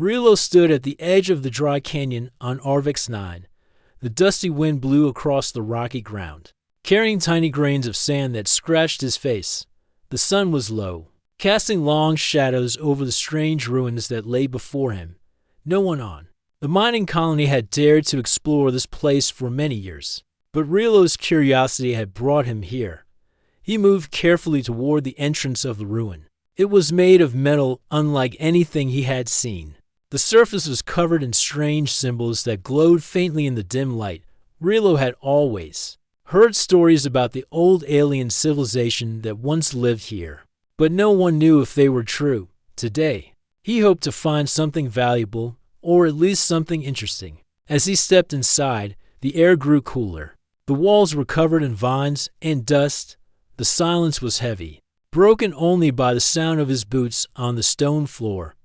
Rilo stood at the edge of the dry canyon on Arvix 9. The dusty wind blew across the rocky ground, carrying tiny grains of sand that scratched his face. The sun was low, casting long shadows over the strange ruins that lay before him. No one on. The mining colony had dared to explore this place for many years, but Rilo's curiosity had brought him here. He moved carefully toward the entrance of the ruin. It was made of metal unlike anything he had seen. The surface was covered in strange symbols that glowed faintly in the dim light. Rilo had always heard stories about the old alien civilization that once lived here, but no one knew if they were true. Today, he hoped to find something valuable, or at least something interesting. As he stepped inside, the air grew cooler. The walls were covered in vines and dust. The silence was heavy, broken only by the sound of his boots on the stone floor.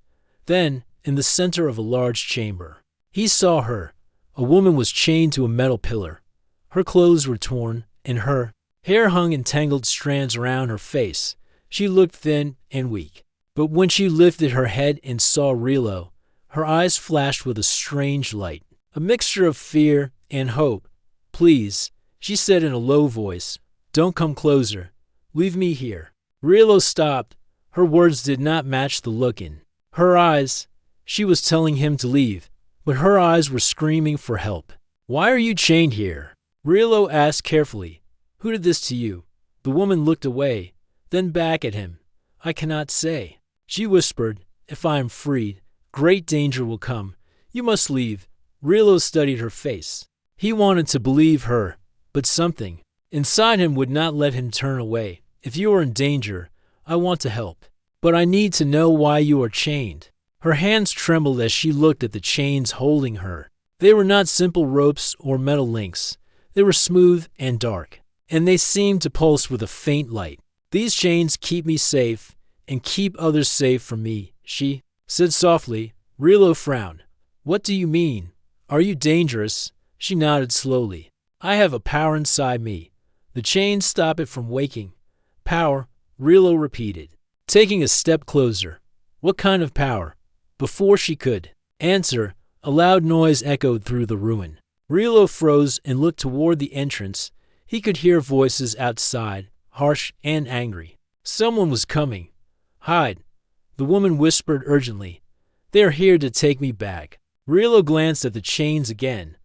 Then, in the center of a large chamber, he saw her. A woman was chained to a metal pillar. Her clothes were torn, and her hair hung in tangled strands around her face. She looked thin and weak. But when she lifted her head and saw Rilo, her eyes flashed with a strange light, a mixture of fear and hope. "Please," she said in a low voice, "don't come closer. Leave me here." Rilo stopped. Her words did not match the look in her eyes. She was telling him to leave, but her eyes were screaming for help. "Why are you chained here?" Rilo asked carefully. "Who did this to you?" The woman looked away, then back at him. "I cannot say," she whispered. "If I am freed, great danger will come. You must leave." Rilo studied her face. He wanted to believe her, but something inside him would not let him turn away. "If you are in danger, I want to help, but I need to know why you are chained." Her hands trembled as she looked at the chains holding her. They were not simple ropes or metal links. They were smooth and dark, and they seemed to pulse with a faint light. "These chains keep me safe and keep others safe from me," she said softly. Rilo frowned. "What do you mean? Are you dangerous?" She nodded slowly. "I have a power inside me. The chains stop it from waking." "Power," Rilo repeated, taking a step closer. "What kind of power?" Before she could answer, a loud noise echoed through the ruin. Rilo froze and looked toward the entrance. He could hear voices outside, harsh and angry. Someone was coming. "Hide," the woman whispered urgently. "They are here to take me back." Rilo glanced at the chains again.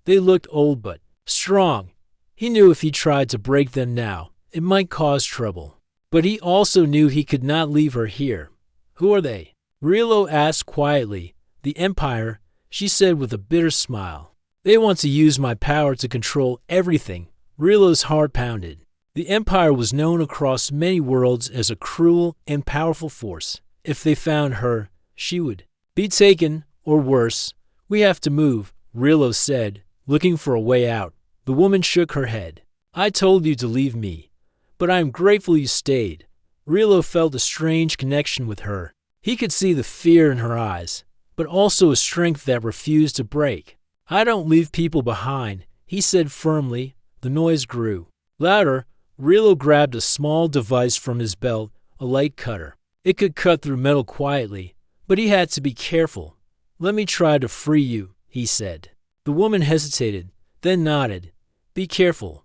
They looked old but strong. He knew if he tried to break them now, it might cause trouble. But he also knew he could not leave her here. "Who are they?" Rilo asked quietly. "The Empire," she said with a bitter smile. "They want to use my power to control everything." Rilo's heart pounded. The Empire was known across many worlds as a cruel and powerful force. If they found her, she would be taken, or worse. "We have to move," Rilo said, looking for a way out. The woman shook her head. "I told you to leave me, but I am grateful you stayed." Rilo felt a strange connection with her. He could see the fear in her eyes, but also a strength that refused to break. "I don't leave people behind," he said firmly. The noise grew louder. Rilo grabbed a small device from his belt, a light cutter. It could cut through metal quietly, but he had to be careful. "Let me try to free you," he said. The woman hesitated, then nodded. "Be careful.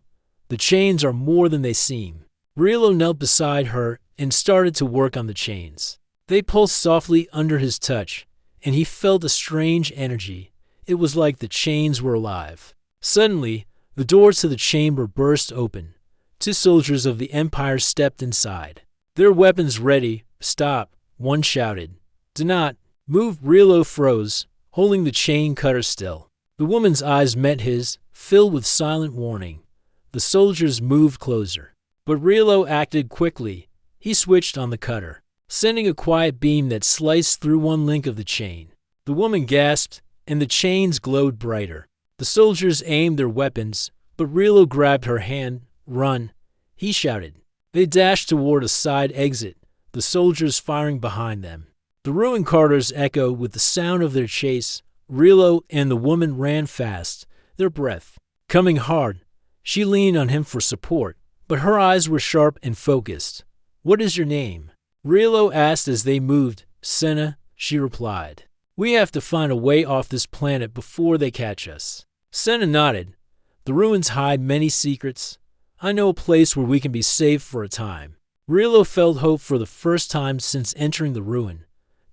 The chains are more than they seem." Rilo knelt beside her and started to work on the chains. They pulsed softly under his touch, and he felt a strange energy. It was like the chains were alive. Suddenly, the doors to the chamber burst open. 2 soldiers of the Empire stepped inside, their weapons ready. "Stop," one shouted. "Do not move." Rilo froze, holding the chain cutter still. The woman's eyes met his, filled with silent warning. The soldiers moved closer, but Rilo acted quickly. He switched on the cutter, sending a quiet beam that sliced through one link of the chain. The woman gasped, and the chains glowed brighter. The soldiers aimed their weapons, but Rilo grabbed her hand. "Run," he shouted. They dashed toward a side exit, the soldiers firing behind them. The ruin corridors echoed with the sound of their chase. Rilo and the woman ran fast, their breath coming hard. She leaned on him for support, but her eyes were sharp and focused. "What is your name?" Rilo asked as they moved. "Senna," she replied. We have to find a way off this planet before they catch us. Senna nodded. The ruins hide many secrets. I know a place where we can be safe for a time. Rilo felt hope for the first time since entering the ruin,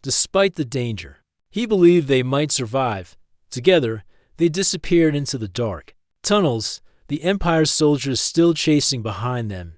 despite the danger. He believed they might survive. Together, they disappeared into the dark tunnels, the Empire's soldiers still chasing behind them.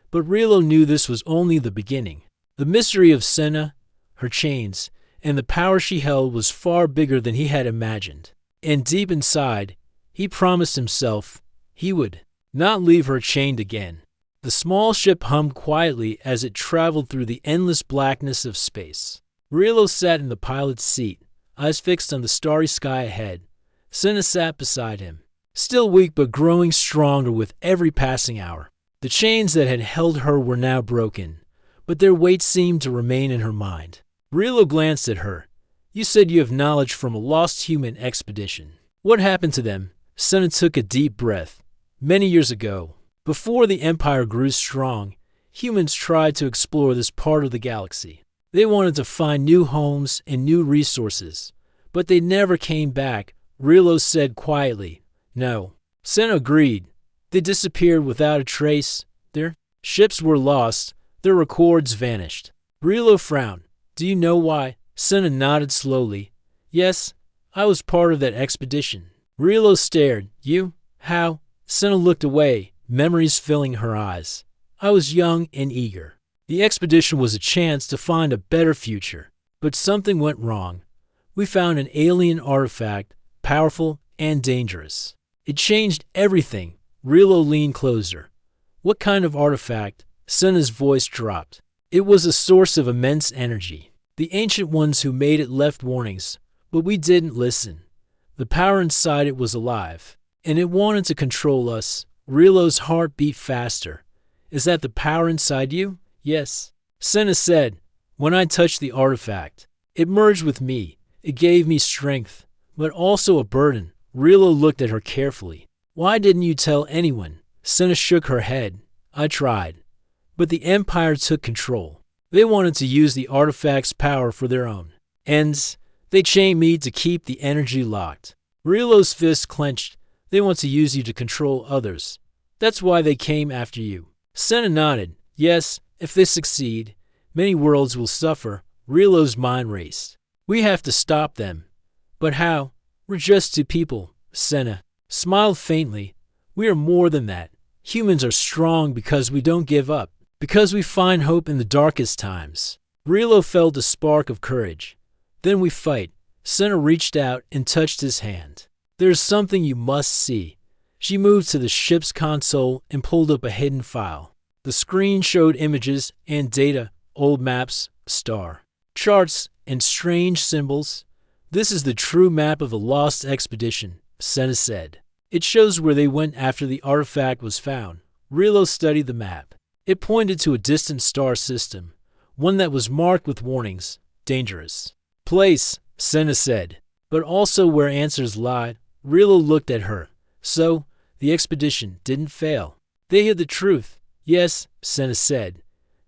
But Rilo knew this was only the beginning. The mystery of Senna, her chains, and the power she held was far bigger than he had imagined. And deep inside, he promised himself he would not leave her chained again. The small ship hummed quietly as it traveled through the endless blackness of space. Rilo sat in the pilot's seat, eyes fixed on the starry sky ahead. Senna sat beside him, still weak but growing stronger with every passing hour. The chains that had held her were now broken, but their weight seemed to remain in her mind. Rilo glanced at her. You said you have knowledge from a lost human expedition. What happened to them? Senna took a deep breath. Many years ago, before the Empire grew strong, humans tried to explore this part of the galaxy. They wanted to find new homes and new resources, but they never came back, Rilo said quietly. No. Senna agreed. They disappeared without a trace. Their ships were lost. Their records vanished. Rilo frowned. Do you know why? Senna nodded slowly. Yes, I was part of that expedition. Rilo stared. You? How? Senna looked away, memories filling her eyes. I was young and eager. The expedition was a chance to find a better future. But something went wrong. We found an alien artifact, powerful and dangerous. It changed everything. Rilo leaned closer. What kind of artifact? Senna's voice dropped. It was a source of immense energy. The ancient ones who made it left warnings, but we didn't listen. The power inside it was alive, and it wanted to control us. Rilo's heart beat faster. Is that the power inside you? Yes. Senna said, when I touched the artifact, it merged with me. It gave me strength, but also a burden. Rilo looked at her carefully. Why didn't you tell anyone? Senna shook her head. I tried. But the Empire took control. They wanted to use the artifact's power for their own ends. They chained me to keep the energy locked. Rilo's fist clenched. They want to use you to control others. That's why they came after you. Senna nodded. Yes, if they succeed, many worlds will suffer. Rilo's mind raced. We have to stop them. But how? We're just two people. Senna smiled faintly. We are more than that. Humans are strong because we don't give up, because we find hope in the darkest times. Rilo felt a spark of courage. Then we fight. Senna reached out and touched his hand. There's something you must see. She moved to the ship's console and pulled up a hidden file. The screen showed images and data, old maps, star charts, and strange symbols. This is the true map of a lost expedition, Senna said. It shows where they went after the artifact was found. Rilo studied the map. It pointed to a distant star system, one that was marked with warnings, dangerous place, Senna said, but also where answers lied. Rilo looked at her. So, the expedition didn't fail. They hid the truth. Yes, Senna said.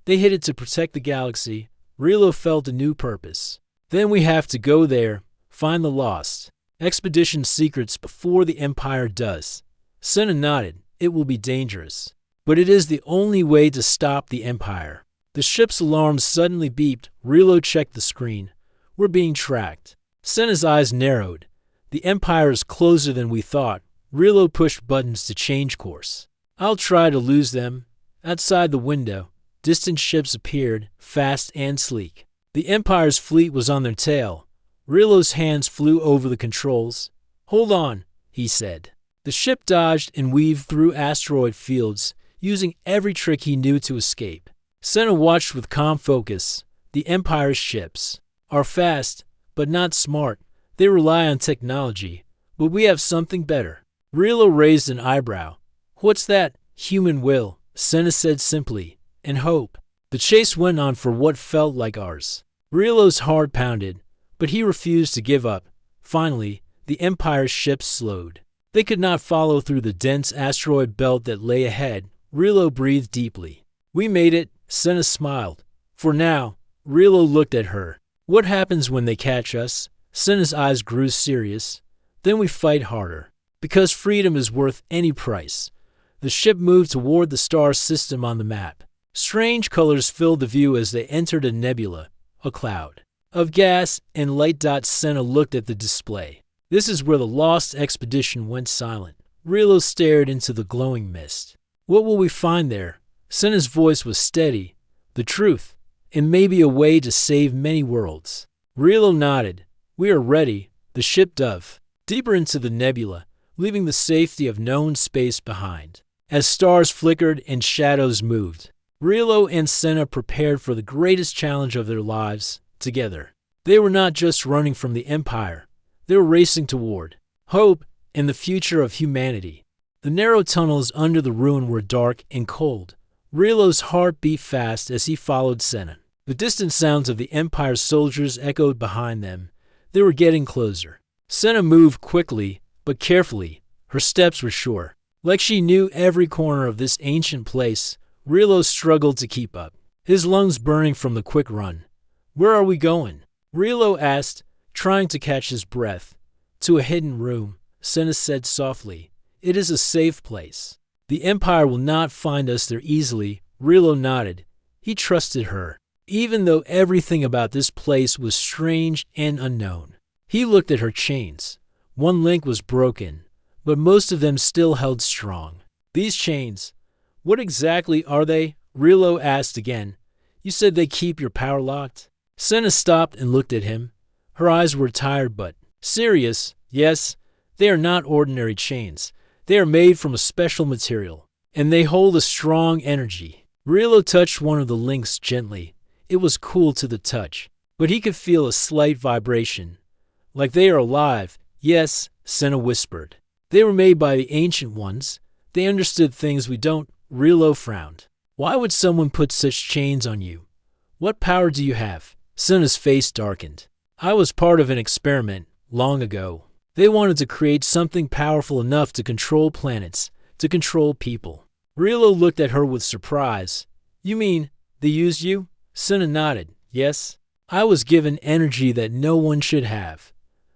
They hid it to protect the galaxy. Rilo felt a new purpose. Then we have to go there, find the lost expedition secrets before the Empire does. Senna nodded. It will be dangerous, but it is the only way to stop the Empire. The ship's alarm suddenly beeped. Rilo checked the screen. We're being tracked. Senna's eyes narrowed. The Empire is closer than we thought. Rilo pushed buttons to change course. I'll try to lose them. Outside the window, distant ships appeared, fast and sleek. The Empire's fleet was on their tail. Rilo's hands flew over the controls. Hold on, he said. The ship dodged and weaved through asteroid fields, using every trick he knew to escape. Senna watched with calm focus. The Empire's ships are fast, but not smart. They rely on technology, but we have something better. Rilo raised an eyebrow. What's that? Human will, Senna said simply, and hope. The chase went on for what felt like hours. Rilo's heart pounded, but he refused to give up. Finally, the Empire's ships slowed. They could not follow through the dense asteroid belt that lay ahead. Rilo breathed deeply. We made it, Senna smiled. For now. Rilo looked at her. What happens when they catch us? Senna's eyes grew serious. Then we fight harder. Because freedom is worth any price. The ship moved toward the star system on the map. Strange colors filled the view as they entered a nebula, a cloud of gas and light. Senna looked at the display. This is where the lost expedition went silent. Rilo stared into the glowing mist. What will we find there? Senna's voice was steady. The truth, and maybe a way to save many worlds. Rilo nodded. We are ready. The ship dove deeper into the nebula, leaving the safety of known space behind. As stars flickered and shadows moved, Rilo and Senna prepared for the greatest challenge of their lives together. They were not just running from the Empire. They were racing toward hope and the future of humanity. The narrow tunnels under the ruin were dark and cold. Rilo's heart beat fast as he followed Senna. The distant sounds of the Empire's soldiers echoed behind them. They were getting closer. Senna moved quickly, but carefully. Her steps were sure. Like she knew every corner of this ancient place, Rilo struggled to keep up, his lungs burning from the quick run. Where are we going? Rilo asked, trying to catch his breath. To a hidden room, Senna said softly. It is a safe place. The Empire will not find us there easily. Rilo nodded. He trusted her, even though everything about this place was strange and unknown. He looked at her chains. One link was broken, but most of them still held strong. These chains, what exactly are they? Rilo asked again. You said they keep your power locked? Senna stopped and looked at him. Her eyes were tired but serious. Yes, they are not ordinary chains. They are made from a special material, and they hold a strong energy. Rilo touched one of the links gently. It was cool to the touch, but he could feel a slight vibration. Like they are alive. Yes, Senna whispered. They were made by the Ancient Ones. They understood things we don't. Rilo frowned. Why would someone put such chains on you? What power do you have? Senna's face darkened. I was part of an experiment long ago. They wanted to create something powerful enough to control planets, to control people. Rilo looked at her with surprise. You mean they used you? Senna nodded. Yes. I was given energy that no one should have.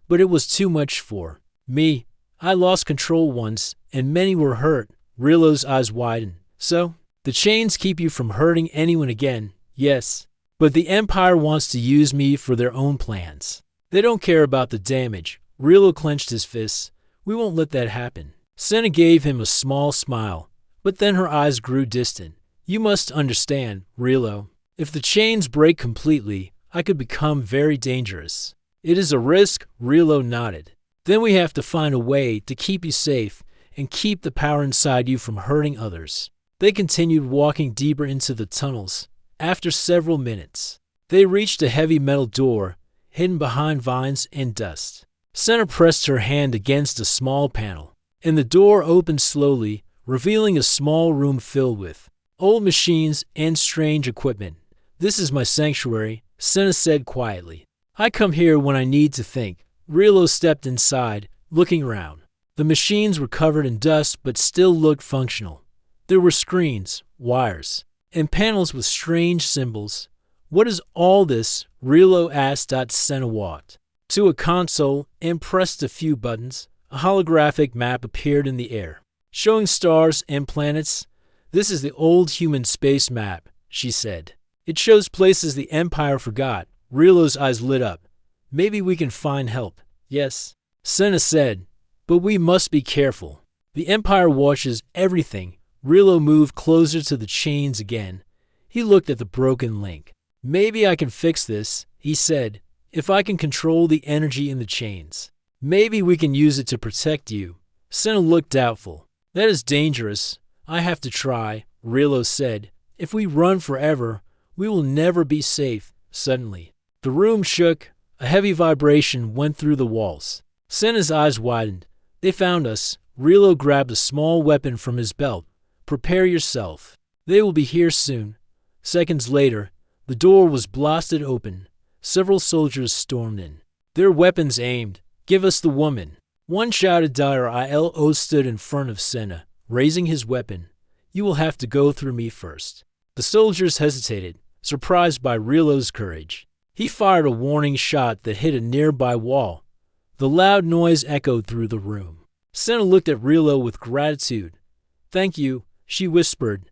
But it was too much for me. I lost control once, and many were hurt. Rilo's eyes widened. So, the chains keep you from hurting anyone again. Yes. But the Empire wants to use me for their own plans. They don't care about the damage. Rilo clenched his fists. We won't let that happen. Senna gave him a small smile, but then her eyes grew distant. You must understand, Rilo. If the chains break completely, I could become very dangerous. It is a risk, Rilo nodded. Then we have to find a way to keep you safe and keep the power inside you from hurting others. They continued walking deeper into the tunnels. After several minutes, they reached a heavy metal door, hidden behind vines and dust. Senna pressed her hand against a small panel, and the door opened slowly, revealing a small room filled with old machines and strange equipment. This is my sanctuary, Senna said quietly. I come here when I need to think. Rilo stepped inside, looking around. The machines were covered in dust but still looked functional. There were screens, wires, and panels with strange symbols. What is all this? Rilo asked. Senna walked to a console and pressed a few buttons. A holographic map appeared in the air, showing stars and planets. This is the old human space map, she said. It shows places the Empire forgot. Rilo's eyes lit up. Maybe we can find help. Yes, Senna said, but we must be careful. The Empire watches everything. Rilo moved closer to the chains again. He looked at the broken link. Maybe I can fix this, he said, if I can control the energy in the chains. Maybe we can use it to protect you. Senna looked doubtful. That is dangerous. I have to try, Rilo said. If we run forever, we will never be safe. Suddenly, the room shook. A heavy vibration went through the walls. Senna's eyes widened. They found us. Rilo grabbed a small weapon from his belt. Prepare yourself. They will be here soon. Seconds later, the door was blasted open. Several soldiers stormed in, their weapons aimed. Give us the woman. One shouted. Rilo stood in front of Senna, raising his weapon. You will have to go through me first. The soldiers hesitated, surprised by Rilo's courage. He fired a warning shot that hit a nearby wall. The loud noise echoed through the room. Senna looked at Rilo with gratitude. "Thank you," she whispered.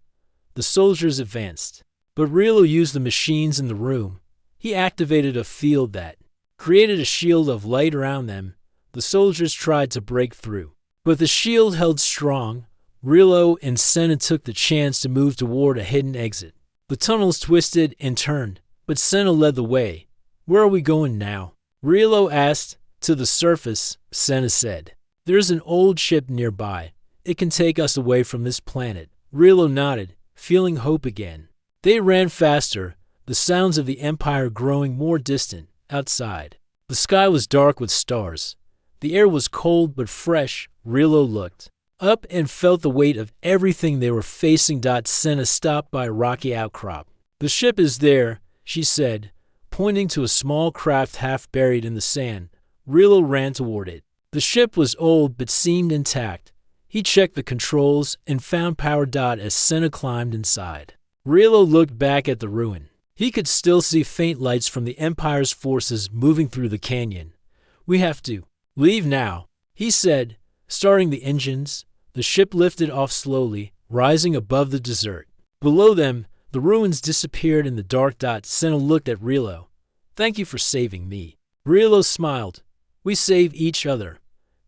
The soldiers advanced. But Rilo used the machines in the room. He activated a field that created a shield of light around them. The soldiers tried to break through, but the shield held strong. Rilo and Senna took the chance to move toward a hidden exit. The tunnels twisted and turned, but Senna led the way. "Where are we going now?" Rilo asked. "To the surface," Senna said. "There's an old ship nearby. It can take us away from this planet." Rilo nodded, feeling hope again. They ran faster, the sounds of the Empire growing more distant outside. The sky was dark with stars. The air was cold but fresh. Rilo looked up and felt the weight of everything they were facing. Senna stopped by a rocky outcrop. "The ship is there," she said, pointing to a small craft half buried in the sand. Rilo ran toward it. The ship was old but seemed intact. He checked the controls and found power. As Senna climbed inside, Rilo looked back at the ruin. He could still see faint lights from the Empire's forces moving through the canyon. "We have to leave now," he said, starting the engines. The ship lifted off slowly, rising above the desert. Below them, the ruins disappeared in the dark. Senna looked at Rilo. "Thank you for saving me." Rilo smiled. "We save each other.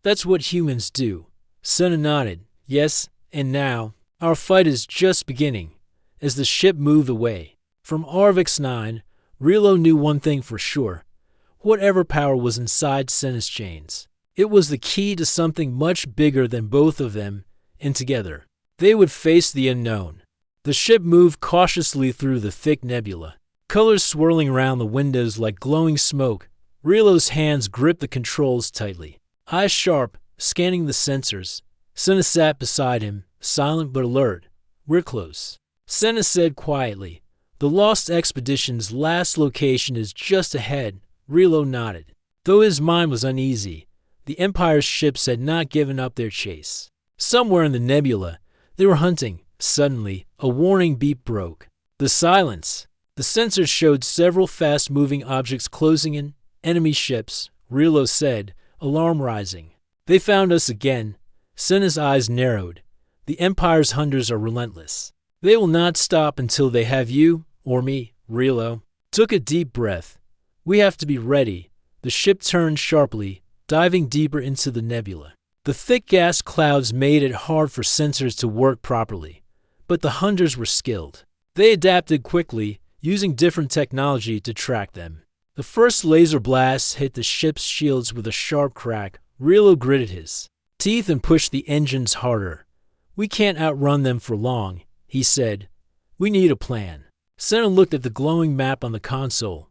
That's what humans do." Senna nodded. "Yes, and now, our fight is just beginning." As the ship moved away from Orcs 9, Rilo knew one thing for sure. Whatever power was inside Senna's chains, it was the key to something much bigger than both of them, and together, they would face the unknown. The ship moved cautiously through the thick nebula, colors swirling around the windows like glowing smoke. Rilo's hands gripped the controls tightly, eyes sharp, scanning the sensors. Senna sat beside him, silent but alert. "We're close," Senna said quietly. "The Lost Expedition's last location is just ahead." Rilo nodded. Though his mind was uneasy, the Empire's ships had not given up their chase. Somewhere in the nebula, they were hunting. Suddenly, a warning beep broke. The silence. The sensors showed several fast-moving objects closing in. "Enemy ships," Rilo said, alarm rising. "They found us again." Senna's eyes narrowed. "The Empire's hunters are relentless. They will not stop until they have you or me." Rilo took a deep breath. "We have to be ready." The ship turned sharply, diving deeper into the nebula. The thick gas clouds made it hard for sensors to work properly, but the hunters were skilled. They adapted quickly, using different technology to track them. The first laser blast hit the ship's shields with a sharp crack. Rilo gritted his teeth and pushed the engines harder. "We can't outrun them for long," he said. "We need a plan." Senna looked at the glowing map on the console.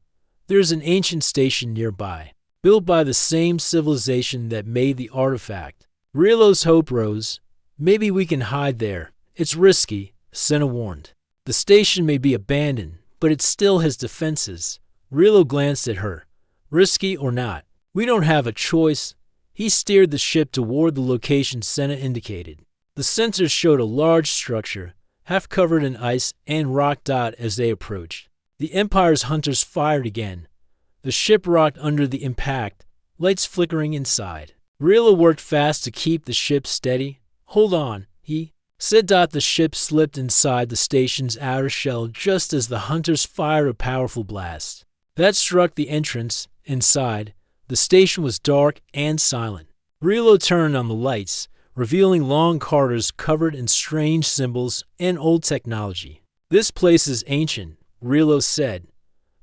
"There's an ancient station nearby, built by the same civilization that made the artifact." Rilo's hope rose. "Maybe we can hide there." "It's risky," Senna warned. "The station may be abandoned, but it still has defenses." Rilo glanced at her. "Risky or not, we don't have a choice." He steered the ship toward the location Senna indicated. The sensors showed a large structure, half covered in ice and rock. As they approached, the Empire's hunters fired again. The ship rocked under the impact, lights flickering inside. Rilo worked fast to keep the ship steady. "Hold on," he said. The ship slipped inside the station's outer shell just as the hunters fired a powerful blast that struck the entrance. Inside, the station was dark and silent. Rilo turned on the lights, revealing long corridors covered in strange symbols and old technology. "This place is ancient," Rilo said,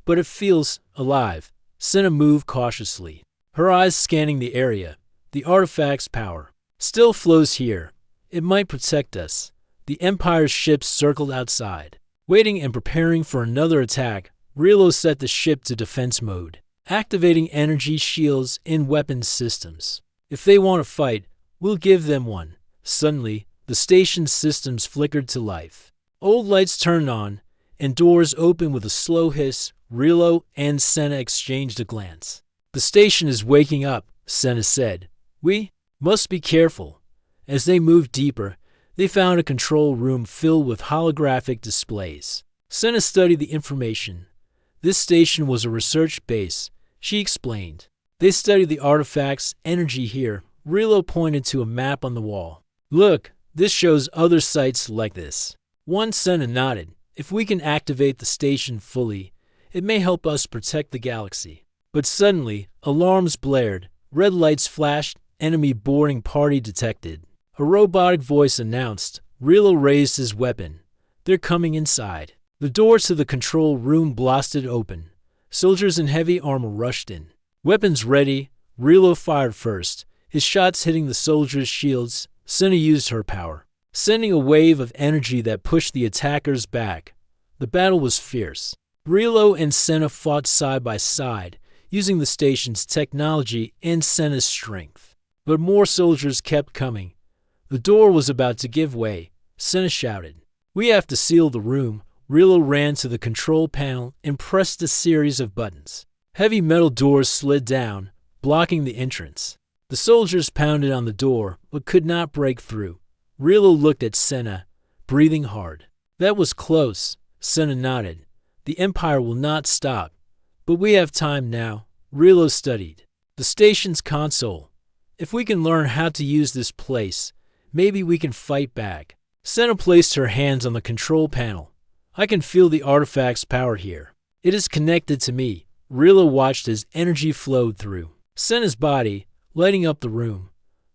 "but it feels alive." Senna moved cautiously, her eyes scanning the area. "The artifact's power still flows here. It might protect us." The Empire's ships circled outside, waiting and preparing for another attack. Rilo set the ship to defense mode, activating energy shields and weapons systems. "If they want to fight, we'll give them one." Suddenly, the station's systems flickered to life. Old lights turned on, and doors opened with a slow hiss. Rilo and Senna exchanged a glance. "The station is waking up," Senna said. "We must be careful." As they moved deeper, they found a control room filled with holographic displays. Senna studied the information. This station was a research base, she explained. They study the artifact's energy here. Rilo pointed to a map on the wall. Look, this shows other sites like this. Senna nodded. If we can activate the station fully, it may help us protect the galaxy. But suddenly, alarms blared. Red lights flashed. Enemy boarding party detected. A robotic voice announced. Rilo raised his weapon. They're coming inside. The door to the control room blasted open. Soldiers in heavy armor rushed in. Weapons ready, Rilo fired first, his shots hitting the soldiers' shields. Senna used her power, sending a wave of energy that pushed the attackers back. The battle was fierce. Rilo and Senna fought side by side, using the station's technology and Senna's strength. But more soldiers kept coming. The door was about to give way. Senna shouted, "We have to seal the room." Rilo ran to the control panel and pressed a series of buttons. Heavy metal doors slid down, blocking the entrance. The soldiers pounded on the door, but could not break through. Rilo looked at Senna, breathing hard. That was close. Senna nodded. The Empire will not stop. But we have time now. Rilo studied the station's console. If we can learn how to use this place, maybe we can fight back. Senna placed her hands on the control panel. I can feel the artifact's power here. It is connected to me. Rilo watched as energy flowed through Senna's body, lighting up the room.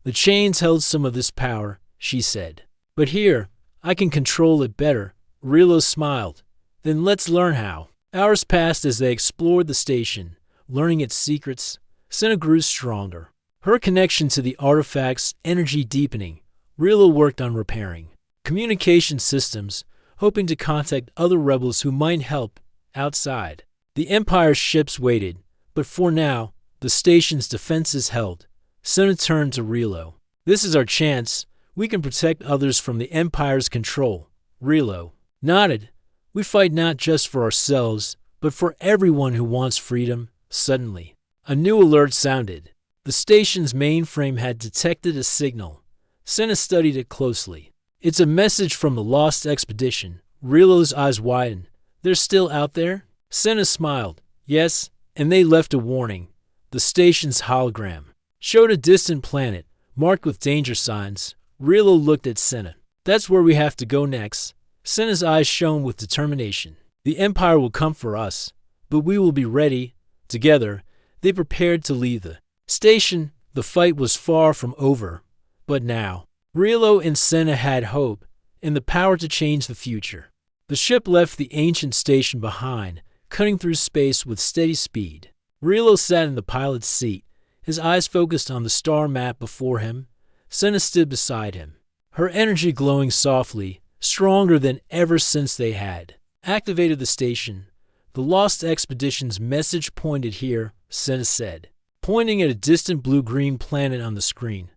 The chains held some of this power, she said. But here, I can control it better. Rilo smiled. Then let's learn how. Hours passed as they explored the station, learning its secrets. Senna grew stronger. Her connection to the artifact's energy deepening. Rilo worked on repairing communication systems, hoping to contact other rebels who might help outside. The Empire's ships waited, but for now, the station's defenses held. Senna turned to Rilo. This is our chance. We can protect others from the Empire's control. Rilo nodded. We fight not just for ourselves, but for everyone who wants freedom. Suddenly, a new alert sounded. The station's mainframe had detected a signal. Senna studied it closely. It's a message from the lost expedition. Rilo's eyes widened. They're still out there? Senna smiled. Yes, and they left a warning. The station's hologram showed a distant planet, marked with danger signs. Rilo looked at Senna. That's where we have to go next. Senna's eyes shone with determination. The Empire will come for us, but we will be ready. Together, they prepared to leave the station. The fight was far from over. But now, Rilo and Senna had hope and the power to change the future. The ship left the ancient station behind, cutting through space with steady speed. Rilo sat in the pilot's seat, his eyes focused on the star map before him. Senna stood beside him, her energy glowing softly, stronger than ever since they had activated the station. The lost expedition's message pointed here, Senna said, pointing at a distant blue-green planet on the screen.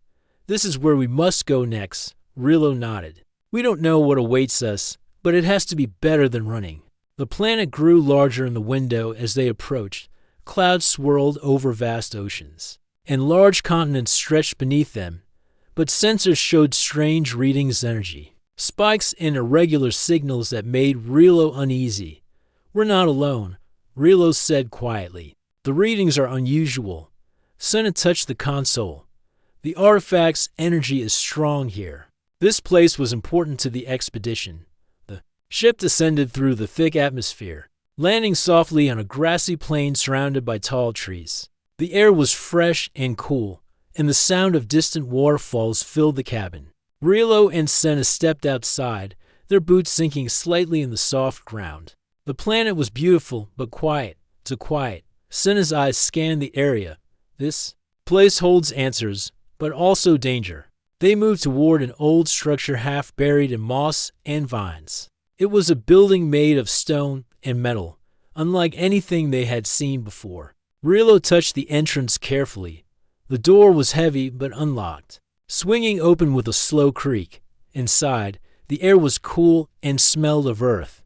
This is where we must go next. Rilo nodded. We don't know what awaits us, but it has to be better than running. The planet grew larger in the window as they approached. Clouds swirled over vast oceans, and large continents stretched beneath them. But sensors showed strange readings energy, spikes and irregular signals that made Rilo uneasy. We're not alone, Rilo said quietly. The readings are unusual. Senna touched the console. The artifact's energy is strong here. This place was important to the expedition. The ship descended through the thick atmosphere, landing softly on a grassy plain surrounded by tall trees. The air was fresh and cool, and the sound of distant waterfalls filled the cabin. Rilo and Senna stepped outside, their boots sinking slightly in the soft ground. The planet was beautiful, but quiet. Too quiet. Senna's eyes scanned the area. This place holds answers, but also danger. They moved toward an old structure half buried in moss and vines. It was a building made of stone and metal, unlike anything they had seen before. Rilo touched the entrance carefully. The door was heavy but unlocked, swinging open with a slow creak. Inside, the air was cool and smelled of earth.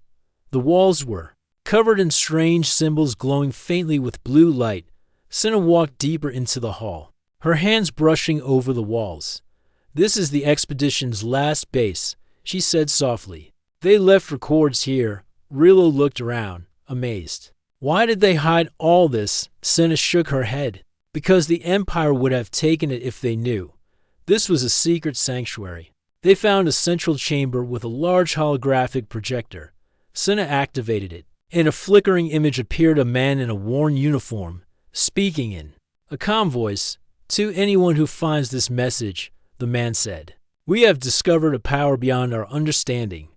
The walls were covered in strange symbols glowing faintly with blue light. Senna walked deeper into the hall, her hands brushing over the walls. This is the expedition's last base, she said softly. They left records here. Rilo looked around, amazed. Why did they hide all this? Senna shook her head. Because the Empire would have taken it if they knew. This was a secret sanctuary. They found a central chamber with a large holographic projector. Senna activated it. In a flickering image appeared a man in a worn uniform, speaking in a calm voice. To anyone who finds this message, the man said, we have discovered a power beyond our understanding.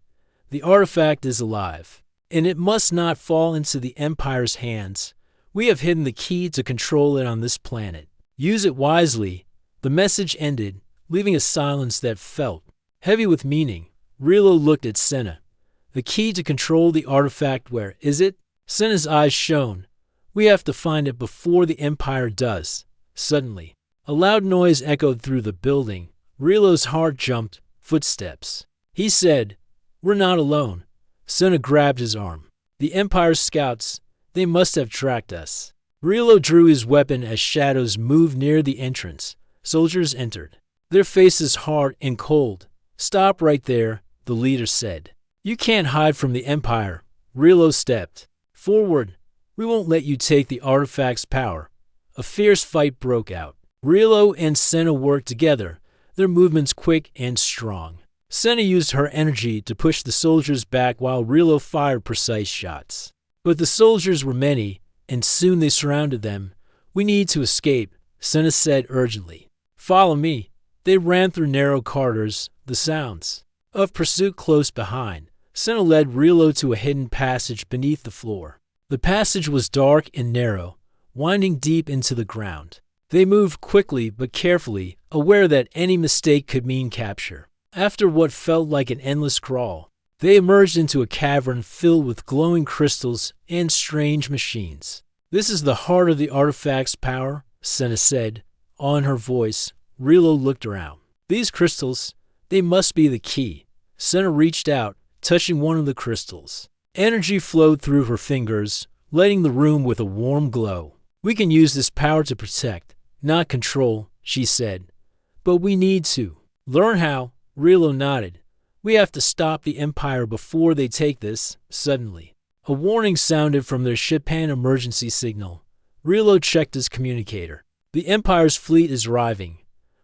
The artifact is alive, and it must not fall into the Empire's hands. We have hidden the key to control it on this planet. Use it wisely. The message ended, leaving a silence that felt heavy with meaning. Rilo looked at Senna. The key to control the artifact, where is it? Senna's eyes shone. We have to find it before the Empire does. Suddenly, a loud noise echoed through the building. Rilo's heart jumped. Footsteps. He said, we're not alone. Senna grabbed his arm. The Empire's scouts, they must have tracked us. Rilo drew his weapon as shadows moved near the entrance. Soldiers entered, their faces hard and cold. Stop right there, the leader said. You can't hide from the Empire. Rilo stepped forward. We won't let you take the artifact's power. A fierce fight broke out. Rilo and Senna worked together, their movements quick and strong. Senna used her energy to push the soldiers back while Rilo fired precise shots. But the soldiers were many, and soon they surrounded them. We need to escape, Senna said urgently. Follow me. They ran through narrow corridors, the sounds of pursuit close behind. Senna led Rilo to a hidden passage beneath the floor. The passage was dark and narrow, winding deep into the ground. They moved quickly but carefully, aware that any mistake could mean capture. After what felt like an endless crawl, they emerged into a cavern filled with glowing crystals and strange machines. This is the heart of the artifact's power, Senna said, awe in her voice. Rilo looked around. These crystals, they must be the key. Senna reached out, touching one of the crystals. Energy flowed through her fingers, lighting the room with a warm glow. We can use this power to protect, not control, she said. But we need to learn how. Rilo nodded. We have to stop the Empire before they take this. Suddenly, a warning sounded from their shippan emergency signal. Rilo checked his communicator. The Empire's fleet is arriving.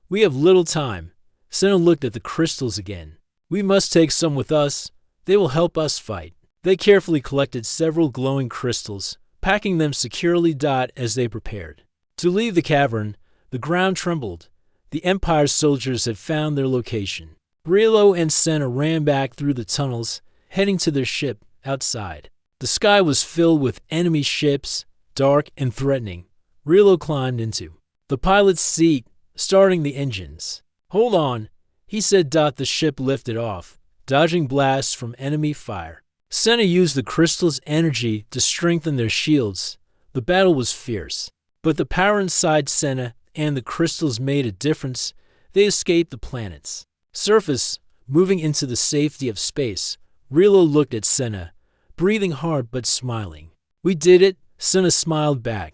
We have little time. Senna looked at the crystals again. We must take some with us. They will help us fight. They carefully collected several glowing crystals, packing them securely as they prepared to leave the cavern. The ground trembled. The Empire's soldiers had found their location. Rilo and Senna ran back through the tunnels, heading to their ship outside. The sky was filled with enemy ships, dark and threatening. Rilo climbed into the pilot's seat, starting the engines. Hold on, he said. The ship lifted off, dodging blasts from enemy fire. Senna used the crystal's energy to strengthen their shields. The battle was fierce, but the power inside Senna and the crystals made a difference. They escaped the planet's surface, moving into the safety of space. Rilo looked at Senna, breathing hard but smiling. We did it, Senna smiled back.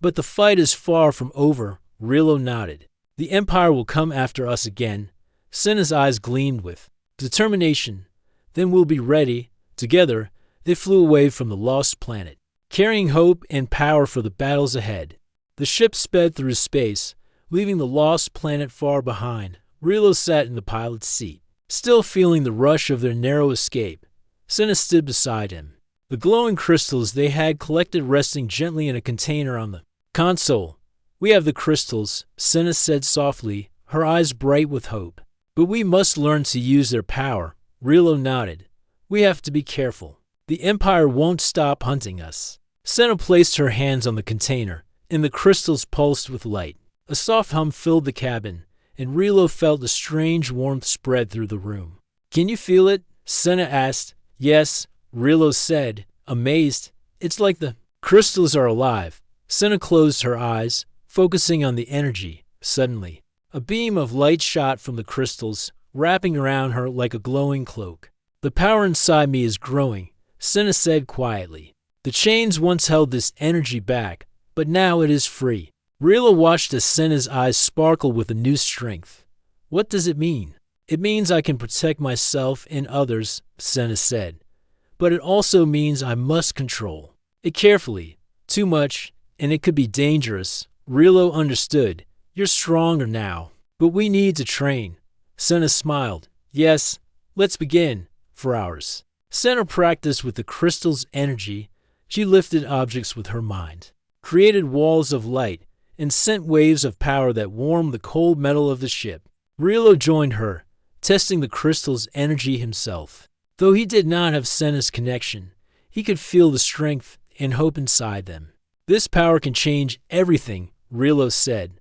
But the fight is far from over. Rilo nodded. The Empire will come after us again. Senna's eyes gleamed with determination. Then we'll be ready. Together, they flew away from the lost planet, carrying hope and power for the battles ahead. The ship sped through space, leaving the lost planet far behind. Rilo sat in the pilot's seat, still feeling the rush of their narrow escape. Senna stood beside him, the glowing crystals they had collected resting gently in a container on the console. We have the crystals, Senna said softly, her eyes bright with hope. But we must learn to use their power. Rilo nodded. We have to be careful. The Empire won't stop hunting us. Senna placed her hands on the container, and the crystals pulsed with light. A soft hum filled the cabin, and Rilo felt a strange warmth spread through the room. Can you feel it? Senna asked. Yes, Rilo said, amazed. It's like the crystals are alive. Senna closed her eyes, focusing on the energy. Suddenly, a beam of light shot from the crystals, wrapping around her like a glowing cloak. The power inside me is growing, Senna said quietly. The chains once held this energy back, but now it is free. Rilo watched as Senna's eyes sparkle with a new strength. What does it mean? It means I can protect myself and others, Senna said. But it also means I must control. it carefully. Too much, and it could be dangerous. Rilo understood. You're stronger now. But we need to train. Senna smiled. Yes, let's begin. For hours. Senna practiced with the crystal's energy. She lifted objects with her mind, created walls of light, and sent waves of power that warmed the cold metal of the ship. Rilo joined her, testing the crystal's energy himself. Though he did not have Senna's connection, he could feel the strength and hope inside them. This power can change everything, Rilo said.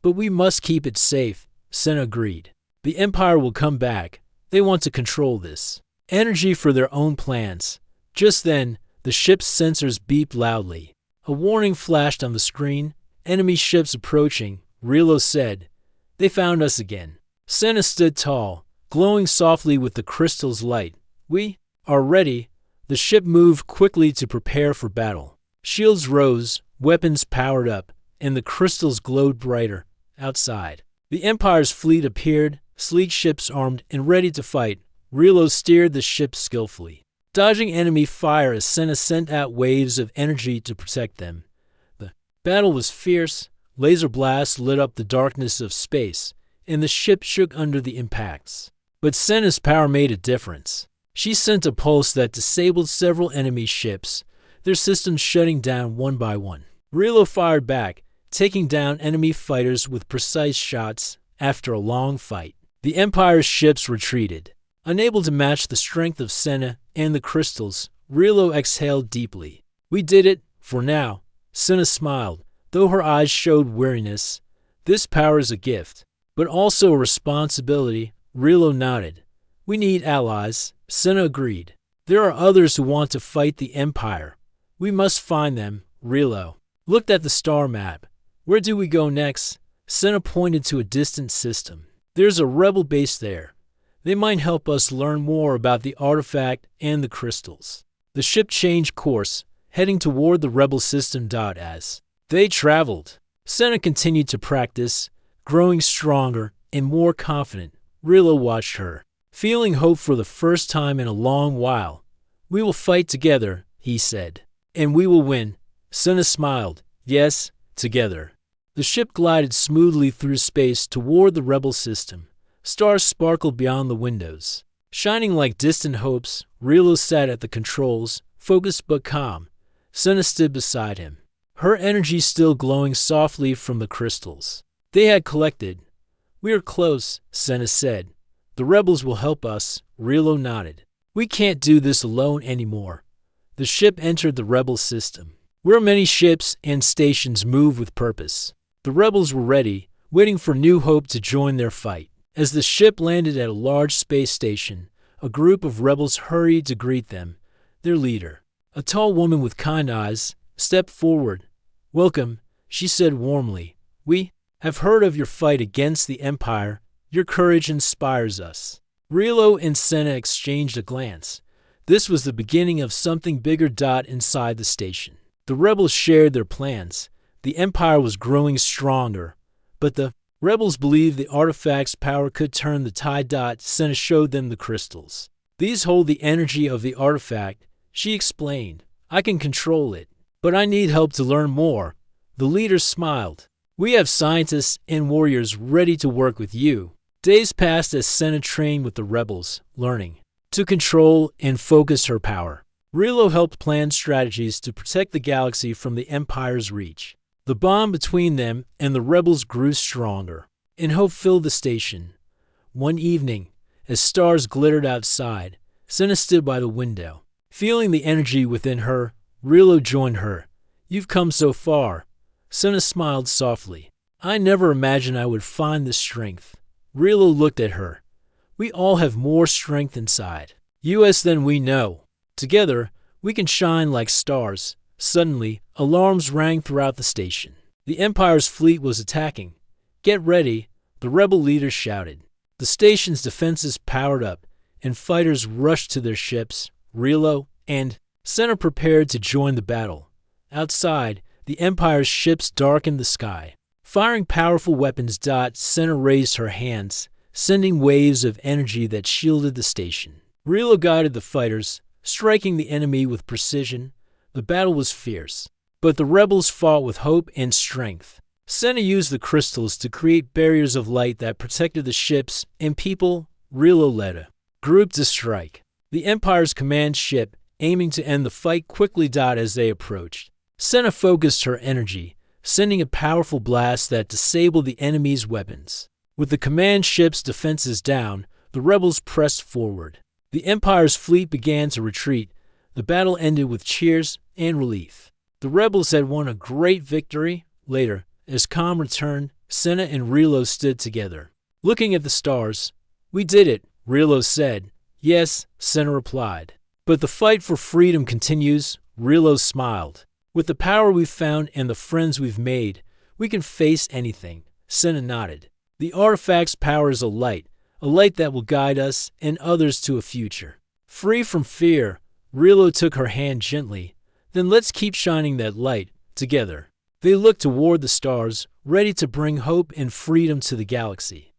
But we must keep it safe, Senna agreed. The Empire will come back. They want to control this energy for their own plans. Just then, the ship's sensors beeped loudly. A warning flashed on the screen. Enemy ships approaching, Rilo said. They found us again. Senna stood tall, glowing softly with the crystal's light. We are ready. The ship moved quickly to prepare for battle. Shields rose, weapons powered up, and the crystals glowed brighter. Outside, the Empire's fleet appeared, sleek ships armed and ready to fight. Rilo steered the ship skillfully, dodging enemy fire as Senna sent out waves of energy to protect them. The battle was fierce. Laser blasts lit up the darkness of space, and the ship shook under the impacts. But Senna's power made a difference. She sent a pulse that disabled several enemy ships, their systems shutting down one by one. Rilo fired back, taking down enemy fighters with precise shots. After a long fight, the Empire's ships retreated. Unable to match the strength of Senna and the crystals, Rilo exhaled deeply. We did it, for now. Senna smiled, though her eyes showed weariness. This power is a gift, but also a responsibility. Rilo nodded. We need allies, Senna agreed. There are others who want to fight the Empire. We must find them. Rilo looked at the star map. Where do we go next? Senna pointed to a distant system. There's a rebel base there. They might help us learn more about the artifact and the crystals. The ship changed course, heading toward the rebel system. As they traveled, Senna continued to practice, growing stronger and more confident. Rilo watched her, feeling hope for the first time in a long while. We will fight together, he said. And we will win. Senna smiled. Yes, together. The ship glided smoothly through space toward the rebel system. Stars sparkled beyond the windows, shining like distant hopes. Rilo sat at the controls, focused but calm. Senna stood beside him, her energy still glowing softly from the crystals they had collected. We are close, Senna said. The rebels will help us. Rilo nodded. We can't do this alone anymore. The ship entered the rebel system, where many ships and stations move with purpose. The rebels were ready, waiting for New Hope to join their fight. As the ship landed at a large space station, a group of rebels hurried to greet them. Their leader, a tall woman with kind eyes, stepped forward. Welcome, she said warmly. We have heard of your fight against the Empire. Your courage inspires us. Rilo and Senna exchanged a glance. This was the beginning of something bigger. Inside the station, the rebels shared their plans. The Empire was growing stronger, but the rebels believed the artifact's power could turn the tide. Senna showed them the crystals. These hold the energy of the artifact, she explained. I can control it, but I need help to learn more. The leader smiled. We have scientists and warriors ready to work with you. Days passed as Senna trained with the rebels, learning to control and focus her power. Rilo helped plan strategies to protect the galaxy from the Empire's reach. The bond between them and the rebels grew stronger, and hope filled the station. One evening, as stars glittered outside, Senna stood by the window. Feeling the energy within her, Rilo joined her. You've come so far. Senna smiled softly. I never imagined I would find this strength. Rilo looked at her. We all have more strength inside us than we know. Together, we can shine like stars. Suddenly, alarms rang throughout the station. The Empire's fleet was attacking. Get ready, the rebel leader shouted. The station's defenses powered up, and fighters rushed to their ships. Rilo and Senna prepared to join the battle. Outside, the Empire's ships darkened the sky, firing powerful weapons. Senna raised her hands, sending waves of energy that shielded the station. Rilo guided the fighters, striking the enemy with precision. The battle was fierce, but the rebels fought with hope and strength. Senna used the crystals to create barriers of light that protected the ships and people. Rilo led a group to strike. The Empire's command ship, aiming to end the fight, quickly died as they approached. Senna focused her energy, sending a powerful blast that disabled the enemy's weapons. With the command ship's defenses down, the rebels pressed forward. The Empire's fleet began to retreat. The battle ended with cheers and relief. The rebels had won a great victory. Later, as calm returned, Senna and Rilo stood together, looking at the stars. "We did it," Rilo said. "Yes," Senna replied. "But the fight for freedom continues," Rilo smiled. "With the power we've found and the friends we've made, we can face anything," Senna nodded. "The artifact's power is a light that will guide us and others to a future free from fear." Rilo took her hand gently. "Then let's keep shining that light together." They looked toward the stars, ready to bring hope and freedom to the galaxy.